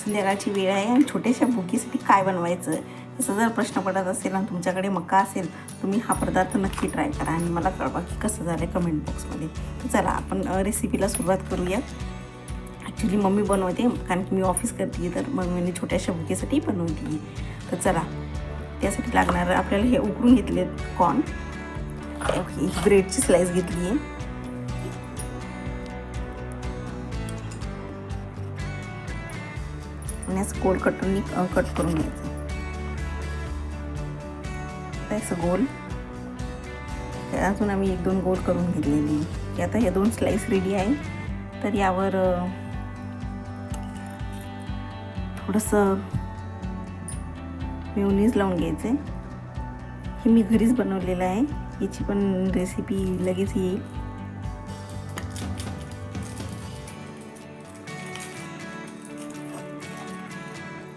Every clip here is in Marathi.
संध्याकाळची वेळ आहे आणि छोट्याशा भुकीसाठी काय बनवायचं असं जर प्रश्न पडत असेल आणि तुमच्याकडे मका असेल तुम्ही हा पदार्थ नक्की ट्राय करा आणि मला कळवा की कसं झालं आहे कमेंट बॉक्समध्ये. तर चला आपण रेसिपीला सुरुवात करूया. ॲक्च्युली मम्मी बनवते कारण की मी ऑफिस करते तर मम्मीने छोट्याशा भुकीसाठी बनवते. तर चला त्यासाठी लागणार आपल्याला हे उकळून घेतले कॉर्न. ओके ब्रेडची स्लाइस घेतली आहे. आणि असं गोल कट करून घ्यायचं असं गोल. अजून आम्ही 1-2 गोल करून घेतलेली की आता ह्या 2 स्लाइस रेडी आहे. तर यावर थोडंसं मेयोनीज लावून घ्यायचं. हे मी घरीच बनवलेलं आहे, याची पण रेसिपी लगेच येईल.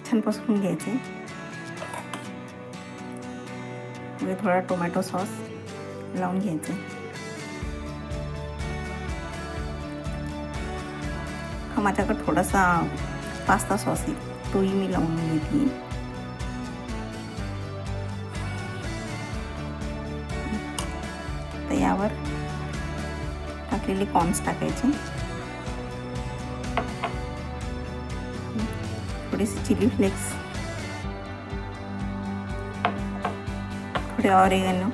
छान पसरून घ्यायचे. म्हणजे थोडा टोमॅटो सॉस लावून घ्यायचं. हा माझ्याकडे थोडासा पास्ता सॉस आहे तोही मी लावून घेतली. तर यावर टाकलेले कॉर्न्स टाकायचे. थोडेसे चिली फ्लेक्स, थोडे ऑरेगॅनो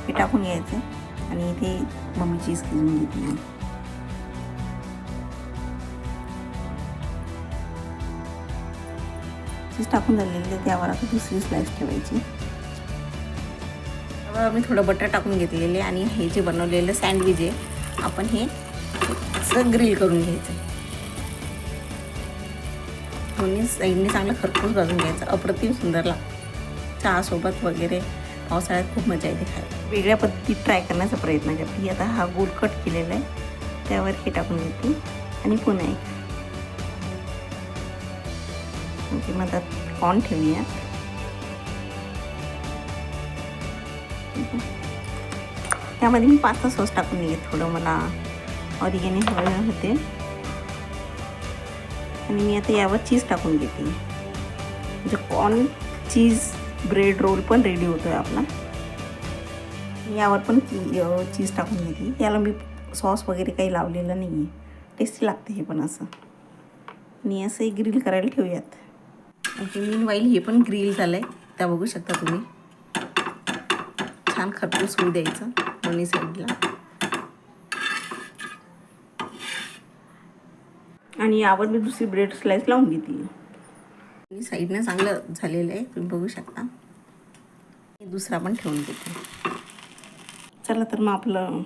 हे टाकून घ्यायचे. आणि इथे मम्मी चीज घेऊन घेतली. चीज टाकून झालेली त्यावर आता दुसरी स्लाइस ठेवायची. त्यावर मी थोडं बटर टाकून घेतलेले आणि हे जे बनवलेलं सँडविच आहे आपण हे असं ग्रिल करून घ्यायचं. दोन्ही साईडने चांगलं खरपूस भाजून घ्यायचं. अप्रतिम सुंदर लागतं चहासोबत वगैरे. पावसाळ्यात खूप मजा येते खायला. वेगळ्या पद्धतीत ट्राय करण्याचा प्रयत्न करते. आता हा गोल कट केलेला आहे त्यावर हे टाकून घेते आणि पुन्हा एक मग कॉर्न ठेवूया. त्यामध्ये मी पास्ता सॉस टाकून घेते. थोडं मला ऑरिगॅनो हवे होते आणि मी आता यावर चीज टाकून घेते. म्हणजे कॉर्न चीज ब्रेड रोल पण रेडी होतो आहे आपला. यावर पण चीज टाकून घेते. याला मी सॉस वगैरे काही लावलेलं नाही आहे. टेस्टी लागते हे पण असं. आणि असं एक ग्रिल करायला ठेवूयात. ओके मीनवाईल हे पण ग्रिल झालं आहे त्या बघू शकता तुम्ही. छान खरपूस होऊ द्यायचं दोन्ही साईडला. आणि यावर मी दुसरी ब्रेड स्लाइस लावून घेते. साईडनं चांगलं झालेलं आहे तुम्ही बघू शकता. दुसरा पण ठेवून देते. चला तर मग आपलं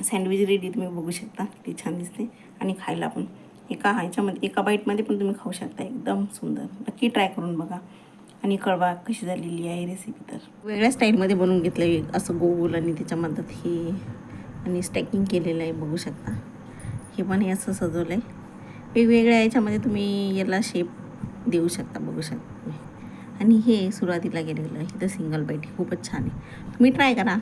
सँडविच रेडी तुम्ही बघू शकता किती छान दिसते. आणि खायला पण एका बाईटमध्ये पण तुम्ही खाऊ शकता. एकदम सुंदर. नक्की ट्राय करून बघा आणि कळवा कशी झालेली आहे रेसिपी. तर वेगळ्या स्टाईलमध्ये बनवून घेतलं आहे असं गोल आणि त्याच्यामध्ये हे आणि स्टॅकिंग केलेलं आहे बघू शकता. हे पण हे असं सजवलं आहे. वेगवेगळ्या याच्यामध्ये तुम्ही याला शेप देऊ शकता बघू शकता. आणि हे सुरुवातीला गेलेलं हे तर सिंगल बाईट खूपच छान आहे. तुम्ही ट्राय करा.